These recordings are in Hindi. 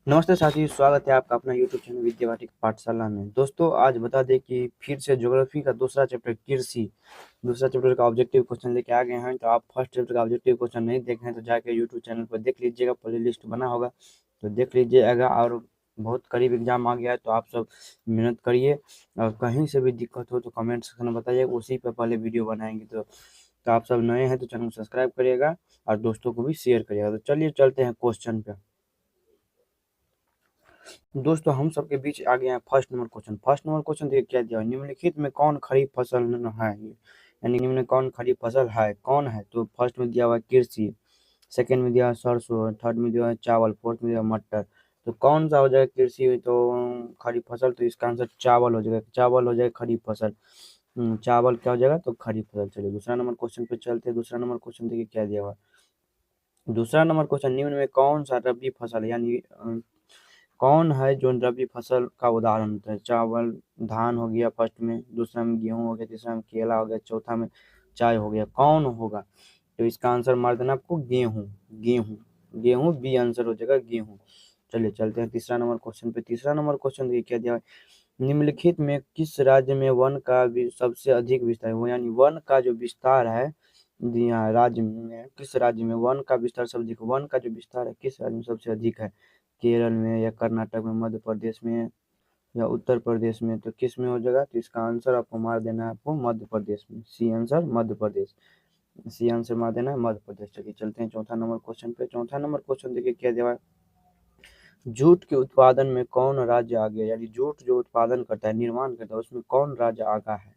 नमस्ते साथी, स्वागत है आपका अपना यूट्यूब चैनल विद्या वाटिक पाठशाला में। दोस्तों, आज बता दें कि फिर से ज्योग्राफी का दूसरा चैप्टर कृषि, दूसरा चैप्टर का ऑब्जेक्टिव क्वेश्चन लेके आ गए हैं। तो आप फर्स्ट चैप्टर का ऑब्जेक्टिव क्वेश्चन नहीं देखे हैं तो जाके यूट्यूब चैनल पर देख लीजिएगा, प्ले लिस्ट बना होगा तो देख लीजिएगा। और बहुत करीब एग्जाम आ गया है तो आप सब मेहनत करिए, और कहीं से भी दिक्कत हो तो कमेंट सेक्शन में बताइएगा, उसी पर पहले वीडियो बनाएंगे। तो आप सब नए हैं तो चैनल को सब्सक्राइब करिएगा और दोस्तों को भी शेयर करिएगा। तो चलिए चलते हैं क्वेश्चन पे। दोस्तों, हम सबके बीच आ गए हैं first number question. First number question देखिए क्या दिया है, निम्नलिखित में कौन खरीफ फसल है, यानी निम्न में कौन खरीफ फसल है, कौन है। तो फर्स्ट में दिया हुआ है कृषि, सेकंड में दिया है सरसों, थर्ड में दिया है चावल, फोर्थ में दिया है मटर। तो कौन सा हो जाएगा कृषि तो खरीफ फसल, तो इसका आंसर चावल हो जाएगा। चावल हो जाएगा खरीफ फसल। चावल क्या हो जाएगा तो खरीफ फसल। चलिए दूसरा नंबर क्वेश्चन पे चलते हैं। दूसरा नंबर क्वेश्चन देखिए क्या दिया हुआ है। दूसरा नंबर क्वेश्चन, निम्न में कौन सा रबी फसल है, यानी कौन है जो रबी फसल का उदाहरण होता है। चावल, धान हो गया फर्स्ट में, दूसरा में गेहूं हो गया, तीसरा में केला हो गया, चौथा में चाय हो गया। कौन होगा तो इसका आंसर मार देना आपको गेहूं। गेहूं, गेहूं बी आंसर हो जाएगा गेहूं। चलिए चलते हैं तीसरा नंबर क्वेश्चन पे। तीसरा नंबर क्वेश्चन देखिए क्या दिया है, निम्नलिखित में किस राज्य में वन का सबसे अधिक विस्तार है, यानी वन का जो विस्तार है दिया है राज्य में, किस राज्य में वन का विस्तार सबसे अधिक, वन का जो विस्तार है किस राज्य में सबसे अधिक है। केरल में या कर्नाटक में, मध्य प्रदेश में या उत्तर प्रदेश में। तो किस में हो जाएगा तो इसका आंसर आपको मार देना है आपको मध्य प्रदेश में। C answer Madhya Pradesh. C answer मार देना है मध्य प्रदेश। चलिए चलते हैं चौथा नंबर क्वेश्चन पे। चौथा नंबर क्वेश्चन देखिए क्या दिया है, जूट के उत्पादन में कौन राज्य आगे है, यानी जूट जो उत्पादन करता है, निर्माण करता है, उसमें कौन राज्य आगा है।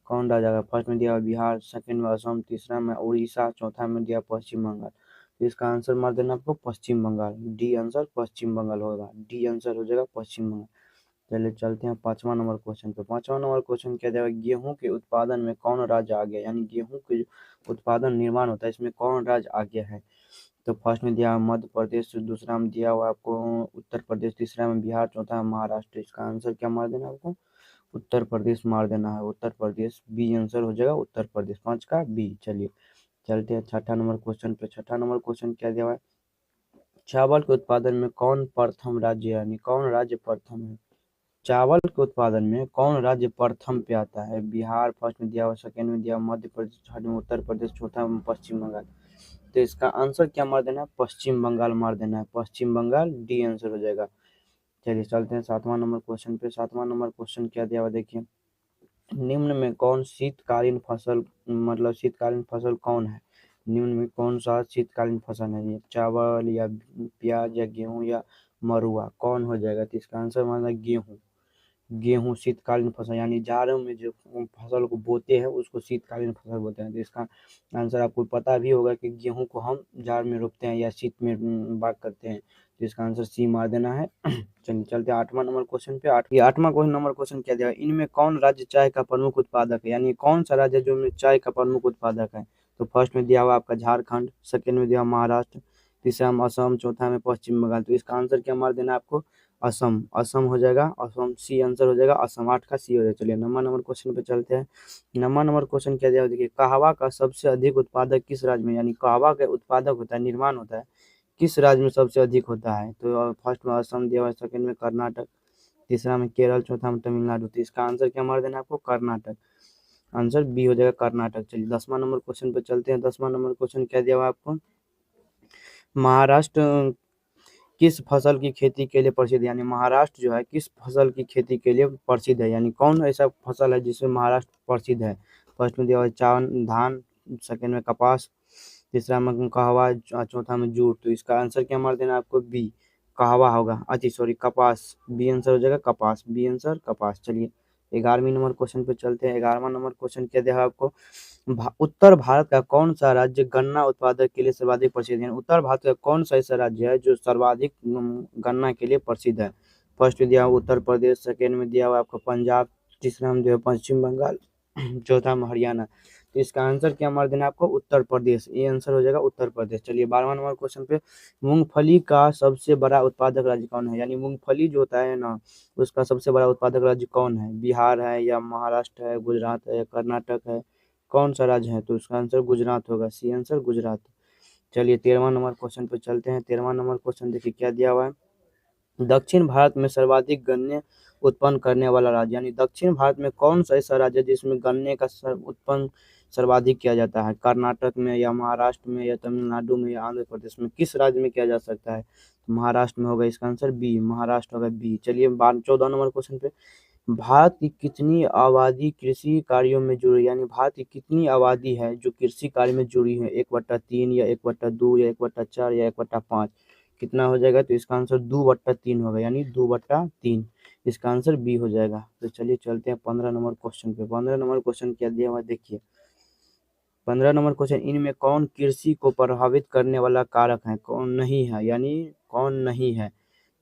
कौन राज्य आगा, फर्स्ट में दिया हुआ बिहार, सेकंड में असम, तीसरा में उड़ीसा, चौथा में दिया पश्चिम बंगाल। तो इसका आंसर मार देना आपको पश्चिम बंगाल। डी आंसर पश्चिम बंगाल होगा। डी आंसर हो जाएगा पश्चिम बंगाल। चलिए चलते हैं पांचवा नंबर क्वेश्चन पे। पांचवा नंबर क्वेश्चन क्या दिया हुआ है, गेहूं के उत्पादन में कौन राज्य आ गया, यानी गेहूं के जो उत्पादन निर्माण होता है इसमें कौन राज्य आ गया है। तो फर्स्ट में दिया मध्य प्रदेश, दूसरा में दिया हुआ आपको उत्तर प्रदेश, तीसरा में बिहार, चौथा में महाराष्ट्र। इसका आंसर क्या मार देना आपको उत्तर प्रदेश मार देना है। उत्तर प्रदेश बी आंसर हो जाएगा उत्तर प्रदेश, पांच का बी। चलिए चलते हैं छठा नंबर क्वेश्चन पे। छठा नंबर क्वेश्चन क्या दिया हुआ है, चावल के उत्पादन में कौन प्रथम राज्य है, यानी कौन राज्य प्रथम है। चावल के उत्पादन में कौन राज्य प्रथम पे आता है। बिहार फर्स्ट में दिया हुआ, सेकंड में दिया हुआ मध्य प्रदेश, थर्ड में उत्तर प्रदेश, चौथा में पश्चिम बंगाल। तो इसका आंसर क्या मार देना है पश्चिम बंगाल मार देना है। पश्चिम बंगाल डी आंसर हो जाएगा। चलिए चलते हैं सातवां नंबर क्वेश्चन पे। सातवां नंबर क्वेश्चन क्या दिया हुआ देखिए, निम्न में कौन शीतकालीन फसल, मतलब शीतकालीन फसल कौन है। निम्न में कौन सा शीतकालीन फसल है, ये चावल या प्याज या गेहूं या मरुआ, कौन हो जाएगा। तो इसका आंसर माना गेहूं। गेहूं शीतकालीन फसल, यानी जाड़ों में जो फसल को बोते हैं उसको शीतकालीन फसल बोलते हैं। तो इसका आंसर आपको पता भी होगा कि गेहूं को हम जाड़ में रोपते हैं या शीत में बाग करते हैं। तो इसका आंसर सी मार देना है। चलिए चलते हैं आठवां नंबर क्वेश्चन पे। आठवां क्वेश्चन नंबर क्वेश्चन क्या दिया, इनमें कौन राज्य चाय का प्रमुख उत्पादक है, यानी कौन सा राज्य जो में चाय का प्रमुख उत्पादक है। तो फर्स्ट में दिया हुआ आपका झारखंड, सेकंड में दिया हुआ महाराष्ट्र, तीसरा में असम, चौथा में पश्चिम बंगाल। तो इसका आंसर क्या मार देना है आपको असम। असम हो जाएगा असम, सी आंसर हो जाएगा असम। आठ का सी हो जाएगा। चलिए नंबर क्वेश्चन पे चलते हैं। नंबर क्वेश्चन क्या दिया देखिए, कहवा का सबसे अधिक उत्पादक किस राज्य में, यानी कहवा का उत्पादक होता है, निर्माण होता है, किस राज्य में सबसे अधिक होता है। तो फर्स्ट में असम दिया हुआ है, सेकंड में कर्नाटक, तीसरा में केरल, चौथा में तमिलनाडु। तो इसका आंसर क्या मार देना है आपको कर्नाटक। आंसर बी हो जाएगा कर्नाटक। चलिए 10वां नंबर क्वेश्चन पे चलते हैं। 10वां नंबर क्वेश्चन क्या दिया हुआ है आपको, महाराष्ट्र किस फसल की खेती के लिए प्रसिद्ध है, यानी महाराष्ट्र जो है किस फसल की खेती के लिए प्रसिद्ध है, यानी कौन ऐसा फसल है जिसमें महाराष्ट्र प्रसिद्ध है। फर्स्ट में दिया हुआ है चावल, धान, सेकंड में कपास, तीसरा में कहवा, चौथा में जूट। तो इसका आंसर क्या मार देना आपको बी कहवा होगा, अच्छी सॉरी कपास। बी आंसर हो जाएगा कपास, बी आंसर कपास। चलिए 11वें नंबर क्वेश्चन पे चलते हैं। 11वां नंबर क्वेश्चन क्या दिया है आपको, उत्तर भारत का कौन सा राज्य गन्ना उत्पादक के लिए सर्वाधिक प्रसिद्ध है। उत्तर भारत का कौन सा ऐसा राज्य है जो सर्वाधिक गन्ना के लिए प्रसिद्ध है। फर्स्ट में दिया हुआ उत्तर प्रदेश, सेकेंड में दिया हुआ आपका पंजाब, तीसरा में दिया हुआ पश्चिम बंगाल, चौथा में हरियाणा। तो इसका आंसर क्या मार देना आपको उत्तर प्रदेश। ये आंसर हो जाएगा उत्तर प्रदेश। चलिए 12वां नंबर क्वेश्चन पे, मूंगफली का सबसे बड़ा उत्पादक राज्य कौन है, यानी मूंगफली जो होता है ना उसका सबसे बड़ा उत्पादक राज्य कौन है। बिहार है या महाराष्ट्र है, गुजरात है या कर्नाटक है, कौन सा राज्य है। तो उसका आंसर गुजरात होगा, सी आंसर गुजरात। चलिए 13वां नंबर क्वेश्चन पे चलते हैं। 13वां नंबर क्वेश्चन देखिए क्या दिया हुआ है, दक्षिण भारत में सर्वाधिक गन्ने उत्पन्न करने वाला राज्य, यानी दक्षिण भारत में कौन सा ऐसा राज्य है जिसमें गन्ने का उत्पन्न सर्वाधिक किया जाता है? कर्नाटक में या महाराष्ट्र में या तमिलनाडु में या आंध्र प्रदेश में, किस राज्य में किया जा सकता है? तो महाराष्ट्र में होगा इसका आंसर बी, महाराष्ट्र होगा बी। चलिए 14 नंबर क्वेश्चन पे, भारत की कितनी आबादी कृषि कार्यों में जुड़ी, यानी भारत की कितनी आबादी है जो कृषि कार्य में जुड़ी है? 1/3 या 1/2 या 1/4 या 1/5, कितना हो जाएगा? तो इसका आंसर 2/3 होगा, यानी 2/3, इसका आंसर बी हो जाएगा। तो चलिए चलते हैं 15 नंबर क्वेश्चन पे। 15 नंबर क्वेश्चन क्या दिया हुआ देखिए। 15 नंबर क्वेश्चन, इनमें कौन कृषि को प्रभावित करने वाला कारक है? कौन नहीं है, यानी कौन नहीं है?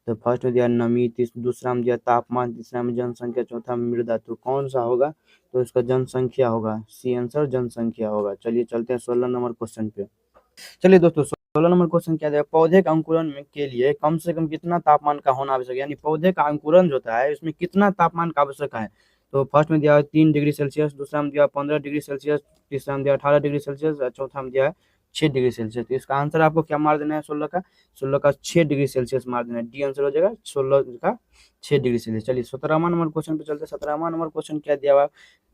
तो फर्स्ट में दिया नमी, दूसरा में दिया तापमान, तीसरा में जनसंख्या, चौथा में मृदा। तो कौन सा होगा? तो इसका जनसंख्या होगा, सी आंसर जनसंख्या होगा। चलिए चलते हैं 16 नंबर क्वेश्चन पे। चलिए दोस्तों 16 नंबर क्वेश्चन क्या है, पौधे का अंकुरण में के लिए कम से कम कितना तापमान का होना आवश्यक है? यानी पौधे का अंकुरण जो होता है इसमें कितना तापमान का आवश्यक है? तो फर्स्ट में दिया 3 डिग्री सेल्सियस, दूसरा में दिया 15 डिग्री सेल्सियस, तीसरा में दिया 18 डिग्री सेल्सियस और चौथा में दिया है 6 डिग्री सेल्सियस। तो इसका आंसर आपको क्या मार देना है? 16 का 6 डिग्री सेल्सियस मार देना है, डी आंसर हो जाएगा 16 का 6 डिग्री सेल्सियस। चलिए 17वां नंबर क्वेश्चन पे चलते हैं। 17वां नंबर क्वेश्चन क्या दिया हुआ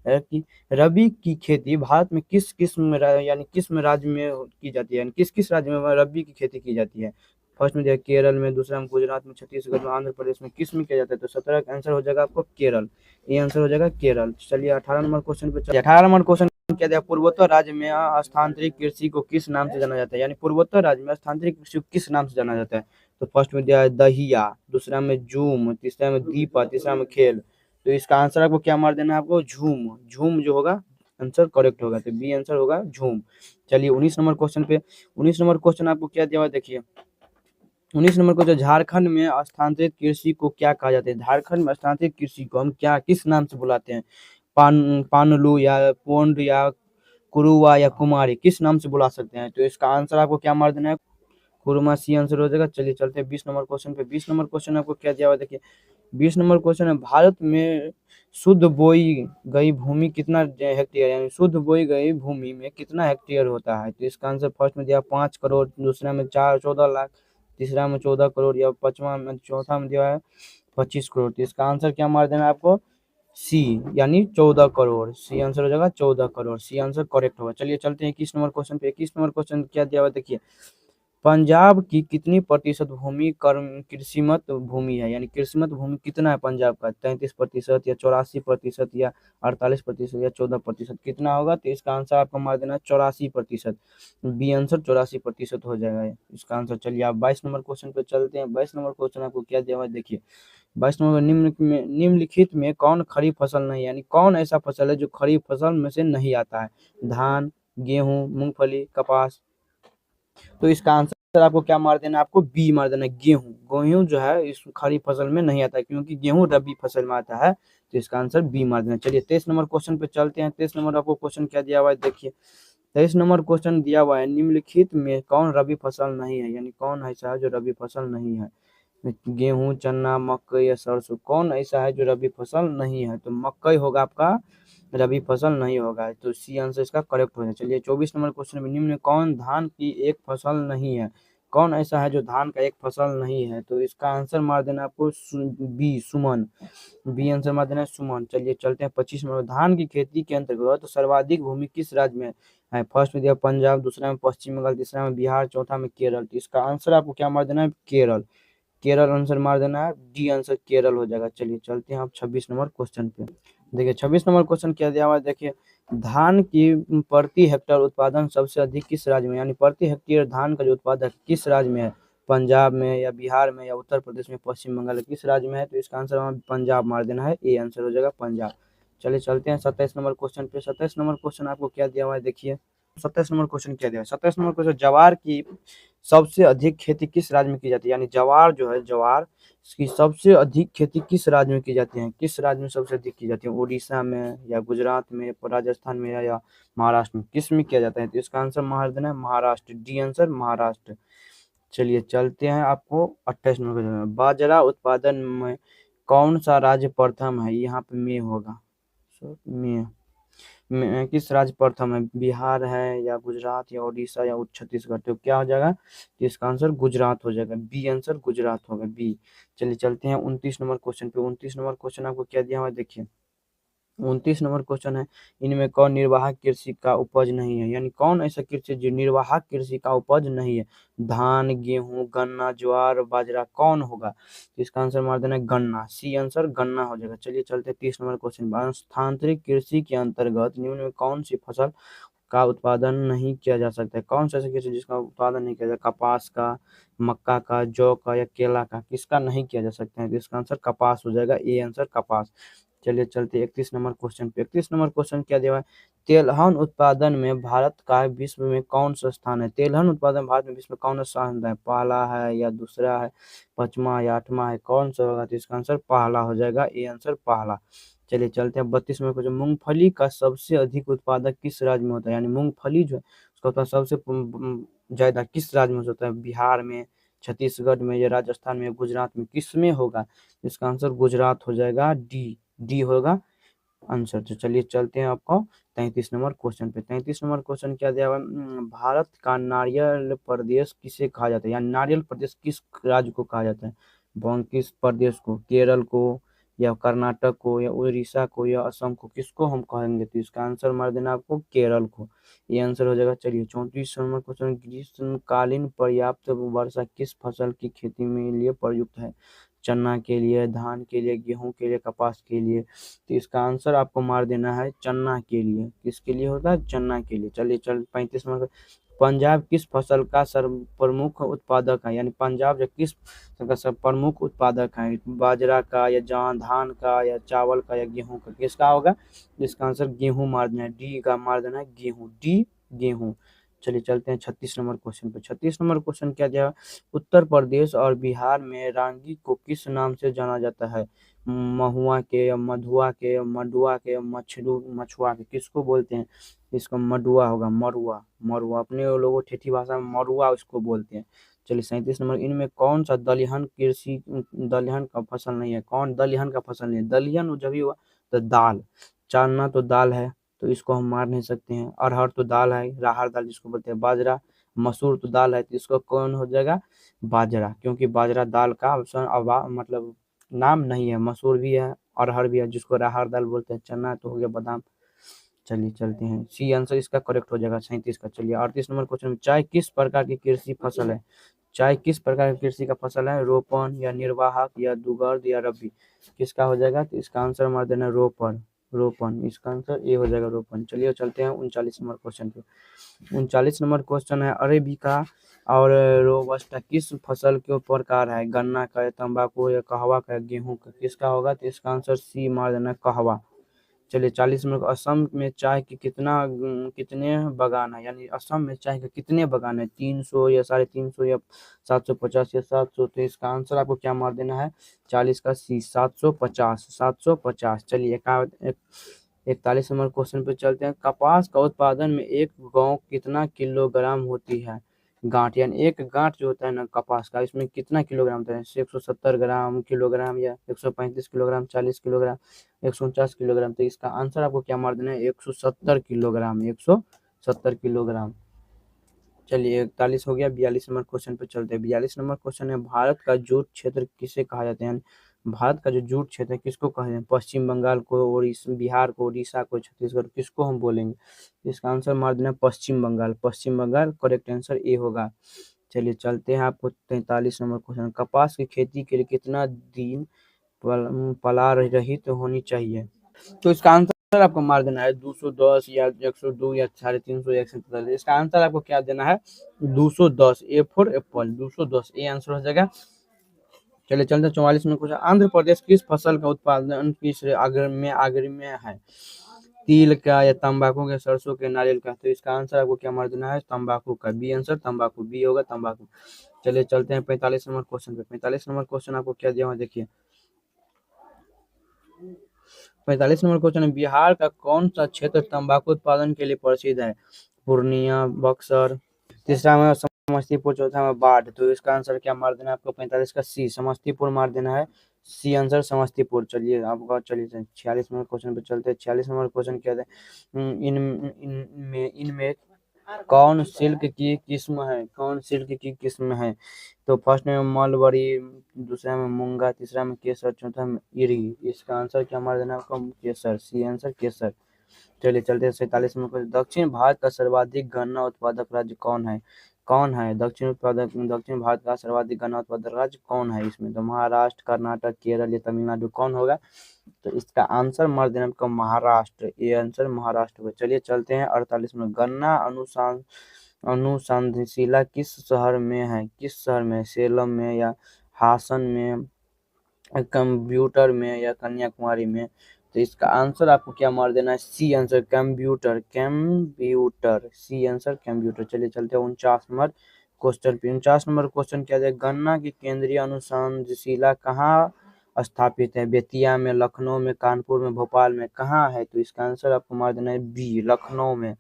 है कि रबी की खेती भारत में किस किस्म यानी किस राज्य में की जाती है, यानी किस किस राज्य में रबी की खेती की जाती है? फर्स्ट में दिया केरल में, दूसरा में गुजरात में, छत्तीसगढ़ में, आंध्र प्रदेश में, किस में किया जाता है? तो 17 का आंसर हो जाएगा आपको केरल, ये आंसर हो जाएगा केरल। चलिए 18 नंबर क्वेश्चन पे चलिए। 18 नंबर क्वेश्चन क्या दिया, पूर्वोत्तर राज्य में स्थानांतरित कृषि को किस नाम से जाना जाता है? यानी पूर्वोत्तर राज्य में स्थानांतरित कृषि को किस नाम से जाना जाता है? तो फर्स्ट में दिया है दहिया, दूसरा में जूम, तीसरा में दीपा, तीसरा में खेल। तो इसका आंसर आपको क्या मार देना है? आपको झूम, झूम जो होगा आंसर करेक्ट होगा, तो बी आंसर होगा झूम। चलिए 19 नंबर क्वेश्चन पे। 19 नंबर क्वेश्चन आपको क्या दिया हुआ देखिए। 19 नंबर क्वेश्चन, झारखंड में स्थानांतरित कृषि को क्या कहा जाता है? झारखंड में स्थानांतरित कृषि को हम क्या किस नाम से बुलाते हैं? पानलू या पोंड या कुरुआ या कुमारी, किस नाम से बुला सकते हैं? तो इसका आंसर आपको क्या मार देना है? कुरुमा, सी आंसर हो जाएगा। चलिए चलते हैं 20 नंबर क्वेश्चन पे। 20 नंबर क्वेश्चन आपको क्या दिया हुआ देखिए। 20 नंबर क्वेश्चन है, भारत में शुद्ध बोई गई भूमि कितना हेक्टेयर, यानी शुद्ध बोई गई भूमि में कितना हेक्टेयर होता है? तो इसका आंसर फर्स्ट में दिया 5 करोड़, दूसरा में 14 लाख, तीसरा में 14 करोड़ या पांचवा में चौथा में दिया है 25 करोड़। तो इसका आंसर क्या मार देना है आपको? सी, यानी 14 करोड़, सी आंसर हो जाएगा 14 करोड़, सी आंसर करेक्ट होगा। चलिए चलते हैं 21 नंबर क्वेश्चन पे। 21 नंबर क्वेश्चन क्या दिया हुआ देखिए। पंजाब की कितनी प्रतिशत भूमि कृषिमत भूमि है, यानी कृषिमत भूमि कितना है पंजाब का? 33% या 84% या 48% या 14%, कितना होगा? तो इसका आंसर आपको मार देना है 84%, बी आंसर 84% हो जाएगा इसका आंसर। चलिए आप 22 नंबर क्वेश्चन पे चलते हैं। 22 नंबर क्वेश्चन आपको क्या दिया हुआ है देखिए। 22 नंबर, निम्नलिखित में कौन खरीफ फसल नहीं, यानी कौन ऐसा फसल है जो खरीफ फसल में से नहीं आता है? धान, गेहूं, मूंगफली, कपास। तो इसका आंसर आपको क्या मार देना है? आपको बी मार देना है, गेहूं। गेहूं जो है इस खरीफ फसल में नहीं आता है, क्योंकि गेहूं रबी फसल में आता है, तो इसका आंसर बी मार देना। चलिए 23 नंबर क्वेश्चन पे चलते हैं। 23 नंबर आपको क्वेश्चन क्या दिया हुआ है देखिए। 23 नंबर क्वेश्चन दिया हुआ है, निम्नलिखित में कौन रबी फसल नहीं है, यानी कौन ऐसा है जो रबी फसल नहीं है? गेहूं, चना, मकई या सरसों, कौन ऐसा है जो रबी फसल नहीं है? तो मकई होगा आपका, रबी फसल नहीं होगा, तो सी आंसर इसका करेक्ट हो जाए। चलिए 24 नंबर क्वेश्चन में, निम्न में कौन धान की एक फसल नहीं है? कौन ऐसा है जो धान का एक फसल नहीं है? तो इसका आंसर मार देना आपको बी, सुमन, बी आंसर मार देना है सुमन। चलिए चलते हैं 25 नंबर, धान की खेती के अंतर्गत तो सर्वाधिक भूमि किस राज्य में है? फर्स्ट में दिया पंजाब, दूसरा में पश्चिम बंगाल, तीसरा में बिहार, चौथा में केरल। तो इसका आंसर आपको क्या मार देना है? केरल, केरल आंसर मार देना है, डी आंसर केरल हो जाएगा। चलिए चलते हैं आप 26 नंबर क्वेश्चन पे। देखिए 26 नंबर क्वेश्चन क्या दिया हुआ है देखिए। धान की प्रति हेक्टेयर उत्पादन सबसे अधिक किस राज्य में, यानी प्रति हेक्टेयर धान का जो उत्पादन किस राज्य में है? पंजाब में या बिहार में या उत्तर प्रदेश में, पश्चिम बंगाल, किस राज्य में है? तो इसका आंसर हमें पंजाब मार देना है, ए आंसर हो जाएगा पंजाब। चलिए चलते हैं 27 नंबर क्वेश्चन पे। 27 नंबर क्वेश्चन आपको क्या दिया हुआ है देखिए। 27 नंबर क्वेश्चन क्या दिया है। 27 नंबर क्वेश्चन, जवार की सबसे अधिक खेती किस राज्य में की जाती है, यानी जवार जो है, जवार की सबसे अधिक खेती किस राज्य में की जाती है? किस राज्य में सबसे अधिक की जाती है? उड़ीसा में या गुजरात में, राजस्थान में या महाराष्ट्र में, किस में किया जाता है? तो इसका आंसर मार देना है महाराष्ट्र, डी आंसर महाराष्ट्र। चलिए चलते हैं आपको 28 नंबर क्वेश्चन, बाजरा उत्पादन में कौन सा राज्य प्रथम है? यहाँ पे में होगा, में किस राज्य प्रथम है, बिहार है या गुजरात या उड़ीसा या छत्तीसगढ़, तो क्या हो जाएगा, तो इसका आंसर गुजरात हो जाएगा, बी आंसर गुजरात होगा, बी। चलिए चलते हैं 29 नंबर क्वेश्चन पे। 29 नंबर क्वेश्चन आपको क्या दिया हुआ है, देखिए 29 नंबर क्वेश्चन है, इनमें कौन निर्वाहक कृषि का उपज नहीं है, यानी कौन ऐसा कृषि जो निर्वाहक कृषि का उपज नहीं है, धान, गेहूं, गन्ना, ज्वार, बाजरा, कौन होगा, तो इसका आंसर मार देना है गन्ना, सी आंसर गन्ना हो जाएगा। चलिए चलते हैं 30 नंबर क्वेश्चन, स्थानांतरित कृषि के अंतर्गत निम्न में कौन सी फसल का उत्पादन नहीं किया जा सकता है, कौन सा ऐसा कृषि जिसका उत्पादन नहीं किया जाता, कपास का, मक्का का, जौ का या केला का, किसका नहीं किया जा सकता है, तो इसका आंसर कपास हो जाएगा, ए आंसर कपास। चलिए चलते 31 नंबर क्वेश्चन पे। 31 नंबर क्वेश्चन क्या दिया हुआ है, तेलहन उत्पादन में भारत का विश्व में कौन सा स्थान है, तेलहन उत्पादन भारत में विश्व में कौन सा स्थान है, पहला है या दूसरा है, पांचवा या आठवां है, कौन सा होगा, तो इसका आंसर पहला हो जाएगा, ए आंसर पहला। चलिए चलते हैं 32 नंबर क्वेश्चन, मूंगफली का सबसे अधिक उत्पादक किस राज्य में होता है, यानी मूंगफली जो है उसका उत्पादन सबसे ज्यादा किस राज्य में होता है, बिहार में, छत्तीसगढ़ में या राजस्थान में, गुजरात में, किस में होगा, इसका आंसर गुजरात हो जाएगा, डी, डी होगा आंसर। तो चलिए चलते हैं आपको 33 नंबर क्वेश्चन पे। 33 नंबर क्वेश्चन क्या दिया हुआ है, भारत का नारियल प्रदेश किसे कहा जाता है, यानी नारियल प्रदेश किस राज्य को कहा जाता है, किस प्रदेश को, केरल को या कर्नाटक को या उड़ीसा को या असम को, किसको हम कहेंगे, तो इसका आंसर मार देना आपको केरल को, ये आंसर हो जाएगा। चलिए 34 नंबर क्वेश्चन, ग्रीष्मकालीन पर्याप्त वर्षा किस फसल की खेती में लिए प्रयुक्त है, चना के लिए, धान के लिए, गेहूं के लिए, कपास के लिए, तो इसका आंसर आपको मार देना है चना के लिए, किसके लिए होता है, चना के लिए। चलिए 35 नंबर, पंजाब किस फसल का सर्व प्रमुख उत्पादक है, यानी पंजाब जो किस फसल का सब प्रमुख उत्पादक है, बाजरा का या धान का या चावल का या गेहूं का, किसका होगा, इसका आंसर गेहूं मार देना है, डी का मार देना है गेहूं, डी गेहूं। चलिए चलते हैं 36 नंबर क्वेश्चन पे। 36 नंबर क्वेश्चन क्या दिया, उत्तर प्रदेश और बिहार में रांगी को किस नाम से जाना जाता है, महुआ के या मधुआ के या मंडुआ के या मछुआ के, किसको बोलते हैं, इसको मडुआ होगा, मरुआ, मरुआ, अपने लोगों ठेठी भाषा में मरुआ उसको बोलते हैं। चलिए 37 नंबर, इनमें कौन सा दलहन कृषि दलहन का फसल नहीं है, कौन दलहन का फसल नहीं है, दलहन जब भी हुआ तो दाल, चना तो दाल है तो इसको हम मार नहीं सकते हैं, अरहर तो दाल है, राहर दाल जिसको बोलते हैं, बाजरा, मसूर तो दाल है तो इसको कौन हो जाएगा, बाजरा, क्योंकि बाजरा दाल का ऑप्शन मतलब नाम नहीं है, मसूर भी है, अरहर भी है जिसको राहर दाल बोलते हैं, चना तो हो गया बादाम। चलिए चलते हैं, सी आंसर इसका करेक्ट हो जाएगा 37 का। चलिए 38 नंबर क्वेश्चन में, चाय किस प्रकार की कृषि फसल है, चाय किस प्रकार की कृषि का फसल है, रोपण या निर्वाहक या दुग्ध या रबी, किसका हो जाएगा, तो इसका आंसर मार देना रोपण, रोपण, इसका आंसर ए हो जाएगा रोपण। चलिए चलते हैं 39 नंबर क्वेश्चन पे। 39 नंबर क्वेश्चन है, अरेबिका और रोबस्टा किस फसल के प्रकार है, गन्ना का या तंबाकू या कहवा का या गेहूं का, किसका होगा, तो इसका आंसर सी मार देना कहवा। चलिए 40 नंबर, असम में चाय के कितने बागान है, यानी असम में चाय के कितने बागान है, 300 या 350 या 750 या 700, तो इसका आंसर आपको क्या मार देना है, 40 का सी, 750, 750। चलिए 41 नंबर क्वेश्चन पे चलते हैं, कपास का उत्पादन में एक गांव कितना किलोग्राम होती है, गांठ, यानी एक गांठ जो होता है ना कपास का, इसमें कितना किलोग्राम होता है, 170 ग्राम किलोग्राम या 135 किलोग्राम, 40 किलोग्राम, 149 किलोग्राम, तो इसका आंसर आपको क्या मार देना है, 170 किलोग्राम, 170 किलोग्राम। चलिए 41 हो गया। 42 नंबर क्वेश्चन पे चलते हैं। 42 नंबर क्वेश्चन है, भारत का जूट क्षेत्र किसे कहा जाता है, भारत का जो जूट क्षेत्र है किसको कहते हैं, पश्चिम बंगाल को, उड़ीसा, बिहार को, उड़ीसा को, छत्तीसगढ़, किसको हम बोलेंगे, इसका आंसर मार देना पश्चिम बंगाल, पश्चिम बंगाल करेक्ट आंसर ए होगा। चलिए चलते हैं आपको 43 नंबर क्वेश्चन, कपास की खेती के लिए कितना दिन पराग रहित होनी चाहिए, तो इसका आंसर आपको मार देना है 210 या 102 या 350 या 143, इसका आंसर आपको क्या देना है, 210, A for Apple, 210 A answer हो जाएगा। चलिए चलते 44 में कुछ, आंध्र प्रदेश किस फसल का उत्पादन किस अग्रणी है, तिल का या तंबाकू के, सरसों के, नारियल का, तो इसका आंसर आपको क्या मार देना है, तंबाकू का, बी आंसर तंबाकू, बी होगा तंबाकू। चलिए चलते हैं 45 नंबर क्वेश्चन पे। 45 नंबर क्वेश्चन आपको क्या दिया हुआ देखिए, 45 नंबर क्वेश्चन है, बिहार का कौन सा क्षेत्र तंबाकू उत्पादन के लिए प्रसिद्ध है, पूर्णिया, बक्सर, तीसरा में समस्तीपुर, चौथा में बाढ़, तो इसका आंसर क्या मार देना है आपको 45 का सी, समस्तीपुर मार देना है, सी आंसर समस्तीपुर। चलिए आपका, चलिए 46 नंबर क्वेश्चन पे चलते हैं। 46 नंबर क्वेश्चन क्या है, इनमें कौन सिल्क की किस्म है, कौन सिल्क की किस्म है? तो फर्स्ट में मलबरी, दूसरा में मूंगा, तीसरा में केसर, चौथा में इरी। इसका आंसर क्या हमारा देना आपको? केसर, सी आंसर केसर। चलिए चलते हैं 47 में क्वेश्चन। दक्षिण भारत का सर्वाधिक गन्ना उत्पादक राज्य कौन है? कौन है दक्षिण भारत का सर्वाधिक गन्ना उत्पादक राज्य कौन है? इसमें तो महाराष्ट्र, कर्नाटक, केरल या तमिलनाडु, कौन होगा? तो इसका आंसर मार देना आपका महाराष्ट्र, ये आंसर महाराष्ट्र। चलिए चलते हैं 48 में। गन्ना अनुसंधानशिला किस शहर में है? किस शहर में? सेलम में या हासन में, कंप्यूटर में या कन्याकुमारी में? तो इसका आंसर आपको क्या मार देना है? C answer computer, computer, C answer computer. चलिए चलते हैं 49 नंबर क्वेश्चन पे। 49 नंबर क्वेश्चन क्या है? गन्ना की केंद्रीय अनुसंधानशिला कहाँ स्थापित है? बेतिया में, लखनऊ में, कानपुर में, भोपाल में, कहाँ है? तो इसका आंसर आपको मार देना है बी, लखनऊ में।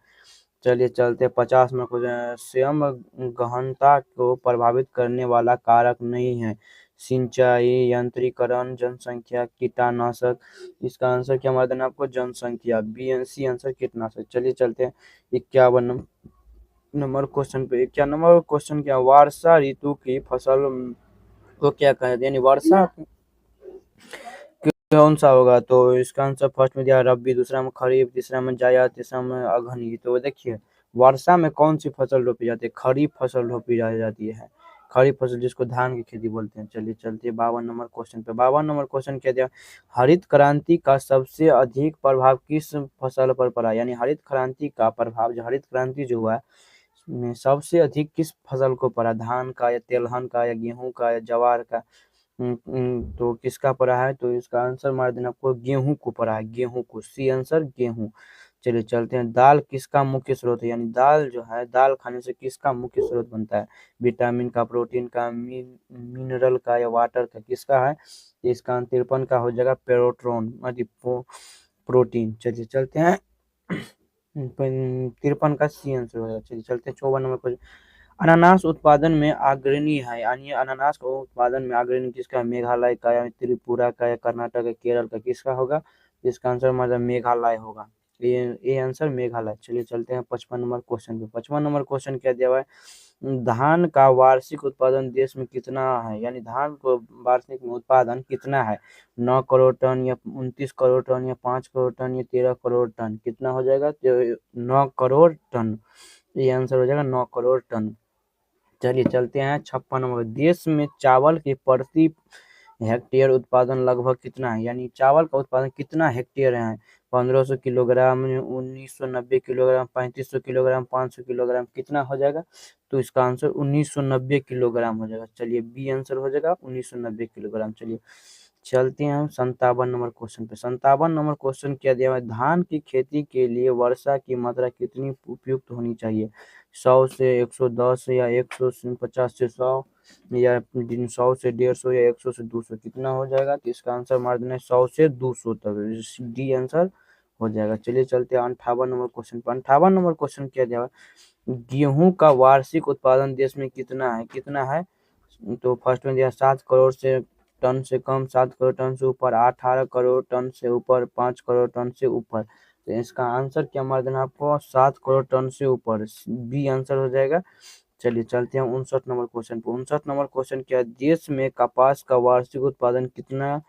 चलिए चलते 50 में क्वेश्चन। स्वयं गहनता को प्रभावित करने वाला कारक नहीं है? सिंचाई, यांत्रिकरण, जनसंख्या, कीटनाशक। इसका आंसर क्या मार देना आपको? जनसंख्या, बी एन सी आंसर कीटनाशक। चलिए चलते हैं 51 नंबर क्वेश्चन पे। 51 नंबर क्वेश्चन क्या? वर्षा ऋतु की फसल को क्या कहते हैं? यानी वर्षा कौन सा होगा? तो इसका आंसर फर्स्ट में दिया रबी, दूसरा में खरीफ, तीसरा में जायद, तीसरा में अगहनी। तो देखिए वर्षा में कौन सी फसल रोपी जाती है? खरीफ फसल रोपी जाती है, खरीफ फसल, जिसको धान की खेती बोलते हैं। चलिए चलते हैं 52 नंबर क्वेश्चन पे। 52 नंबर क्वेश्चन क्या दिया? हरित क्रांति का सबसे अधिक प्रभाव किस फसल पर पड़ा? यानी हरित क्रांति का प्रभाव, जो हरित क्रांति जो हुआ है में सबसे अधिक किस फसल को पड़ा? धान का या तेलहन का या गेहूं का या ज्वार का? तो किसका पड़ा है? तो इसका आंसर मार देना आपको गेहूं को पड़ा है, गेहूं को, सी आंसर गेहूं। चलिए चलते हैं। दाल किसका मुख्य स्रोत है? यानी दाल जो है, दाल खाने से किसका मुख्य स्रोत बनता है? विटामिन का, प्रोटीन का, मिनरल का या वाटर का, किसका है? इसका 53 का हो जाएगा पेरोट्रोन, मतलब प्रोटीन। चलिए चलते हैं 53 का सी आंसर हो जाएगा। चलिए चलते हैं 54 नंबर क्वेश्चन। अनानास उत्पादन में अग्रणी है, यानी अनानास को उत्पादन में अग्रणी किसका है? मेघालय का या त्रिपुरा का या कर्नाटक या केरल का, किसका होगा? इसका आंसर मतलब मेघालय होगा, ये आंसर मेघालय। चलिए चलते हैं 55 नंबर क्वेश्चन पे। 55 नंबर क्वेश्चन क्या दिया हुआ है? धान का वार्षिक उत्पादन देश में कितना है? यानी धान को वार्षिक में उत्पादन कितना है? 9 करोड़ टन या 29 करोड़ टन या 5 करोड़ टन या 13 करोड़ टन, कितना हो जाएगा? तो 9 करोड़ टन, ये आंसर हो जाएगा 9 करोड़ टन। चलिए चलते हैं 56 नंबर। देश में चावल के प्रति हेक्टेयर उत्पादन लगभग कितना है? यानी चावल का उत्पादन कितना हेक्टेयर है? 1500 किलोग्राम, 1990 किलोग्राम, 3500 किलोग्राम, 500 किलोग्राम, कितना हो जाएगा? तो इसका आंसर 1990 किलोग्राम हो जाएगा। चलिए बी आंसर हो जाएगा 1990 किलोग्राम। चलिए चलते हैं हम 57 नंबर क्वेश्चन पे। 57 नंबर क्वेश्चन क्या दिया हुआ है? धान की खेती के लिए वर्षा की मात्रा कितनी उपयुक्त होनी चाहिए? 100 से 110 या 150 से 100 या 100 से 150 या 100 से 200, कितना हो जाएगा? तो इसका आंसर मार देना है 100 से 200 तक, डी आंसर हो जाएगा। चलिए चलते हैं 58 नंबर क्वेश्चन पर। 58 नंबर क्वेश्चन क्या दिया हुआ है? गेहूं का वार्षिक उत्पादन देश में कितना है? कितना है? तो फर्स्ट में दिया 7 करोड़ से टन से कम, 7 करोड़ टन से ऊपर, 18 करोड़ टन से ऊपर, 5 करोड़ टन से ऊपर। तो इसका आंसर क्या मार देना आपको? 7 करोड़ टन से ऊपर, बी आंसर हो जाएगा। चलिए चलते हैं 59 नंबर क्वेश्चन पे। 59 नंबर क्वेश्चन क्या है? देश में कपास का वार्षिक उत्पादन कितना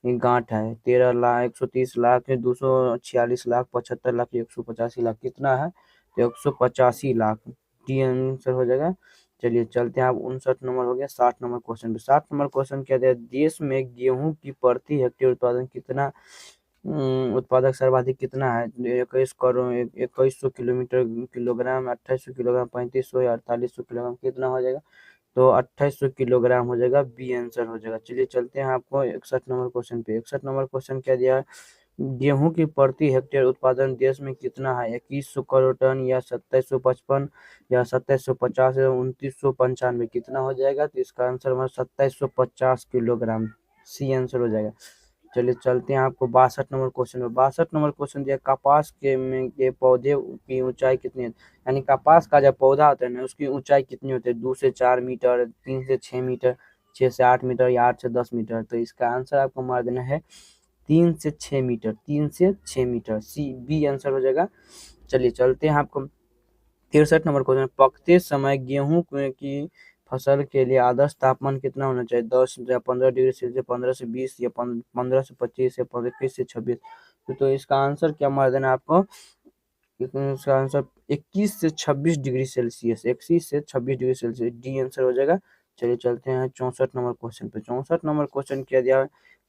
गांठ है? 13 लाख, 130 लाख, 246 लाख, 75 लाख, 185 लाख, कितना है? तो 185 लाख, डी आंसर हो जाएगा। चलिए चलते हैं। अब 59 नंबर हो गया। 60 नंबर क्वेश्चन पे। 60 नंबर क्वेश्चन क्या है? देश में गेहूं की प्रति हेक्टेयर उत्पादन कितना, उत्पादक सर्वाधिक कितना है? 21 करोड़, 2100 किलोमीटर किलोग्राम, 2800 किलोग्राम, 3500 या 4800 किलोग्राम, कितना हो जाएगा? तो 2800 किलोग्राम हो जाएगा, बी आंसर हो जाएगा। चलिए चलते हैं आपको 61 नंबर क्वेश्चन पे। 61 नंबर क्वेश्चन क्या दिया है? गेहूं की प्रति हेक्टेयर उत्पादन देश में कितना है? 2100 करोड़ टन या 2755 या 2750 या 2995, कितना हो जाएगा? तो इसका आंसर हमारा 2750 किलोग्राम, सी आंसर हो जाएगा। चलिए चलते हैं आपको 62 नंबर क्वेश्चन में। 62 नंबर क्वेश्चन दिया, कपास के पौधे की ऊंचाई कितनी है? यानी कपास का जब पौधा होता है ना, उसकी ऊंचाई कितनी होती है? 2 से 4 मीटर, 3 से 6 मीटर, 6 से 8 मीटर या 8 से 10 मीटर। तो इसका आंसर आपको मार देना है 3 से 6 मीटर, 3 से 6 मीटर, सी बी आंसर हो जाएगा। चलिए चलते हैं आपको 63 नंबर क्वेश्चन, पकते समय गेहूं की फसल के लिए आदर्श तापमान कितना होना चाहिए? 10 या 15 डिग्री सेल्सियस, 15 से 20 या 15 से 25 या 21 से 26। तो इसका आंसर क्या मार देना है आपको? इसका आंसर 21 से 26 डिग्री सेल्सियस, 21 से 26 डिग्री सेल्सियस, डी आंसर हो जाएगा। चलिए चलते हैं 64 नंबर क्वेश्चन पे। 64 नंबर क्वेश्चन क्या दिया है?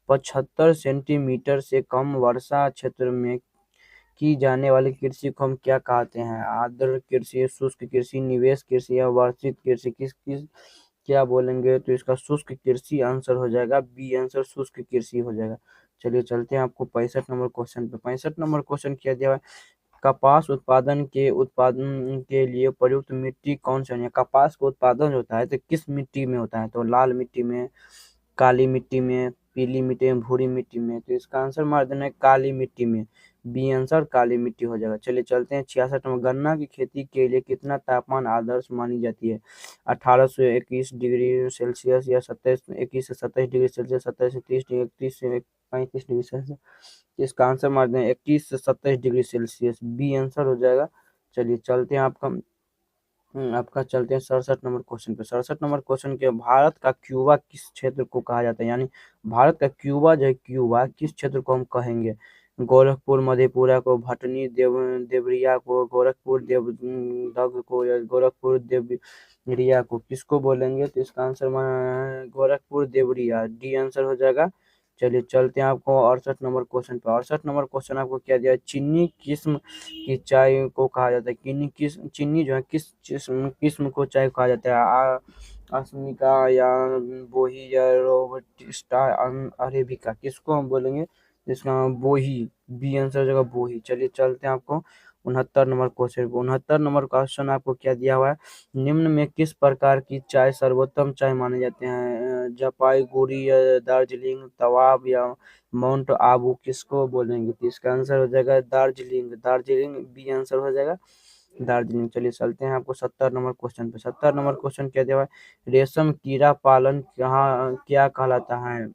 75 सेंटीमीटर से कम वर्षा क्षेत्र में की जाने वाली कृषि को हम क्या कहते हैं? आर्द्र कृषि, शुष्क कृषि, निवेश कृषि या वर्षित कृषि, किस किस क्या बोलेंगे? तो इसका शुष्क कृषि आंसर हो जाएगा, बी आंसर शुष्क कृषि हो जाएगा। चलिए चलते हैं आपको 65 नंबर क्वेश्चन पे। 65 नंबर क्वेश्चन क्या दिया है? कपास उत्पादन के लिए प्रयुक्त मिट्टी कौन सी है? कपास का उत्पादन होता है तो किस मिट्टी में होता है? तो लाल मिट्टी में, काली मिट्टी में, पीली मिट्टी में, भूरी मिट्टी में। तो इसका आंसर मार देना है काली मिट्टी में, बी आंसर काली मिट्टी हो जाएगा। चलिए चलते हैं 66 नंबर, गन्ना की खेती के लिए कितना तापमान आदर्श मानी जाती है? 18 से 21 डिग्री सेल्सियस या 21 से 27 डिग्री सेल्सियस, 27 से 30 डिग्री, 31 से 35 डिग्री सेल्सियस। इसका आंसर मार दें 21 से 27 डिग्री सेल्सियस, बी आंसर हो जाएगा। चलिए चलते हैं आपका चलते हैं 67 नंबर क्वेश्चन पे। 67 नंबर क्वेश्चन के, भारत का क्यूबा किस क्षेत्र को कहा जाता है? यानी भारत का क्यूबा जो है, क्यूबा किस क्षेत्र को हम कहेंगे? गोरखपुर मधेपुरा को, भटनी देवरिया को, गोरखपुर देवदग को या गोरखपुर देवरिया को, किसको बोलेंगे? तो इसका answer Gorakhpur Deoria, D answer हो जाएगा। चलिए चलते हैं आपको 68 नंबर क्वेश्चन पे। 68 नंबर क्वेश्चन आपको क्या दिया है? चीनी किस्म की चाय को कहा जाता है? चीनी जो है किस किस्म को चाय कहा जाता है? असमिका या बोही या रोबस्टा अरेबिका, किसको हम बोलेंगे? इसका बोही, बी आंसर हो जाएगा बोही। चलिए चलते हैं आपको 69 नंबर क्वेश्चन पे। 69 नंबर क्वेश्चन आपको क्या दिया हुआ है? निम्न में किस प्रकार की चाय सर्वोत्तम चाय माने जाते हैं? जलपाईगुड़ी या दार्जिलिंग, तवाब या माउंट आबू, किसको बोलेंगे? तो इसका आंसर हो जाएगा दार्जिलिंग, दार्जिलिंग बी आंसर हो जाएगा दार्जिलिंग। चलिए चलते हैं आपको 70 नंबर क्वेश्चन पे। 70 नंबर क्वेश्चन क्या दिया हुआ है? रेशम कीड़ा पालन कहाँ क्या कहलाता है?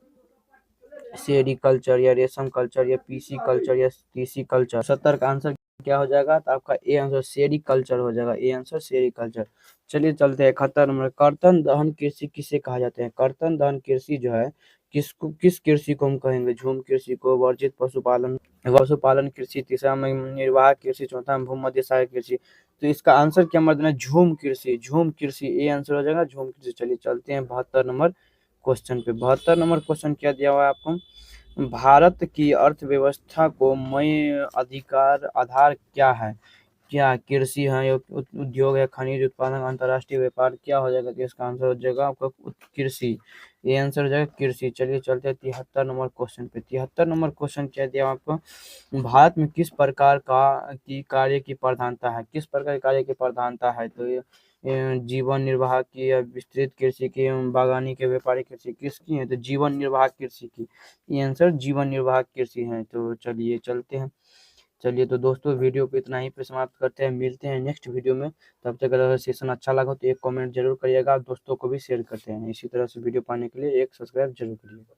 सेरीकल्चर या रेशम कल्चर या पीसी कल्चर या टीसी कल्चर। 70 का आंसर क्या हो जाएगा? तो आपका ए आंसर सेरीकल्चर हो जाएगा, ए आंसर सेरीकल्चर। चलिए चलते हैं 71 नंबर, कर्तन दहन कृषि किसे कहा जाता है? कर्तन दहन कृषि जो है किस कृषि को हम कहेंगे? झूम कृषि को, वर्जित पशुपालन कृषि, तीसरा में निर्वाह कृषि, चौथा में भूमध्य सागर कृषि। तो इसका आंसर क्या मत देना? झूम कृषि, झूम कृषि, ए आंसर हो जाएगा झूम कृषि। चलिए चलते हैं 72 नंबर क्वेश्चन पे। 72 नंबर क्वेश्चन क्या दिया हुआ है आपको? भारत की अर्थव्यवस्था को मय अधिकार आधार क्या है? क्या कृषि है या उद्योग है, खनिज उत्पादन, अंतर्राष्ट्रीय व्यापार, क्या हो जाएगा? तो इसका आंसर हो जाएगा आपका कृषि, ये आंसर हो जाएगा कृषि। चलिए चलते हैं 73 नंबर क्वेश्चन पे। 73 नंबर क्वेश्चन क्या दिया आपको? भारत में किस प्रकार की कार्य की प्रधानता है? किस प्रकार के कार्य की प्रधानता है? तो ये जीवन निर्वाह की या विस्तृत कृषि की, बागवानी के, व्यापारिक कृषि, किसकी है? तो जीवन निर्वाह कृषि की, ये आंसर जीवन निर्वाह कृषि है। तो चलिए चलते हैं। चलिए तो दोस्तों वीडियो को इतना ही पे समाप्त करते हैं, मिलते हैं नेक्स्ट वीडियो में। तब तक अगर सेशन अच्छा लगा तो एक कमेंट जरूर करिएगा, दोस्तों को भी शेयर करते हैं। इसी तरह से वीडियो पाने के लिए एक सब्सक्राइब जरूर करिएगा।